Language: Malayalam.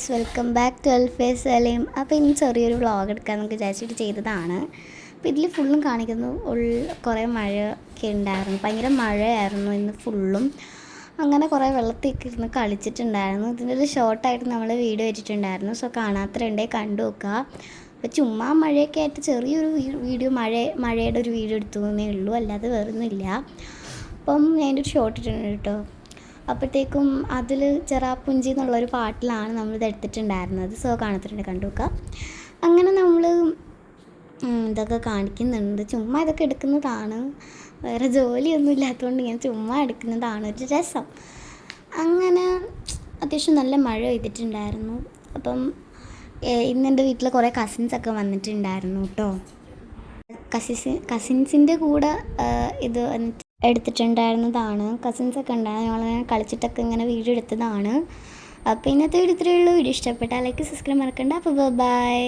ഗൈസ്, വെൽക്കം ബാക്ക് ടു അൽഫേസ് സലീം. അപ്പോൾ ഇനി ചെറിയൊരു വ്ളോഗ് എടുക്കാമെന്ന് വിചാരിച്ചിട്ട് ചെയ്തതാണ്. അപ്പോൾ ഇതിൽ ഫുള്ളും കാണിക്കുന്നു കുറേ മഴയൊക്കെ ഉണ്ടായിരുന്നു, ഭയങ്കര മഴയായിരുന്നു ഇന്ന് ഫുള്ളും. അങ്ങനെ കുറേ വെള്ളത്തിലൊക്കെ ഇരുന്ന് കളിച്ചിട്ടുണ്ടായിരുന്നു. ഇതിൻ്റെ ഒരു ഷോർട്ടായിട്ട് നമ്മൾ വീഡിയോ ഇട്ടിട്ടുണ്ടായിരുന്നു. സോ കാണാത്തവരുണ്ടെങ്കിൽ കണ്ടു നോക്കുക. അപ്പോൾ ചുമ്മാ മഴയൊക്കെ ആയിട്ട് ചെറിയൊരു വീഡിയോ മഴയുടെ ഒരു വീഡിയോ എടുത്തതേ ഉള്ളൂ, അല്ലാതെ വേറൊന്നുമില്ല. അപ്പം അതിൻ്റെ ഒരു ഷോർട്ട് ഇട്ടിട്ടുണ്ട് കേട്ടോ. അപ്പോഴത്തേക്കും അതിൽ ചെറാപ്പുഞ്ചി എന്നുള്ളൊരു പാട്ടിലാണ് നമ്മളിത് എടുത്തിട്ടുണ്ടായിരുന്നത്. സോ കാണത്തിട്ടുണ്ട്, കണ്ടു നോക്കുക. അങ്ങനെ നമ്മൾ ഇതൊക്കെ കാണിക്കുന്നുണ്ട്, ചുമ്മാ ഇതൊക്കെ എടുക്കുന്നതാണ്, വേറെ ജോലിയൊന്നും ഇല്ലാത്തതുകൊണ്ട് ഞാൻ ചുമ്മാ എടുക്കുന്നതാണ്, ഒരു രസം. അങ്ങനെ അത്യാവശ്യം നല്ല മഴ പെയ്തിട്ടുണ്ടായിരുന്നു. അപ്പം ഇന്നെൻ്റെ വീട്ടിൽ കുറേ കസിൻസൊക്കെ വന്നിട്ടുണ്ടായിരുന്നു കേട്ടോ. കസിൻസിൻ്റെ കൂടെ ഇത് എടുത്തിട്ടുണ്ടായിരുന്നതാണ്. കസിൻസൊക്കെ ഉണ്ടായിരുന്നു, ഞങ്ങളിങ്ങനെ കളിച്ചിട്ടൊക്കെ ഇങ്ങനെ വീഡിയോ എടുത്തതാണ്. അപ്പോൾ ഇന്നത്തെ വീഡിയോ ഇത്രയേ ഉള്ളൂ. വീഡിയോ ഇഷ്ടപ്പെട്ടാൽ ലൈക്ക് സബ്സ്ക്രൈബ് മറക്കണ്ട. അപ്പോൾ ബൈ.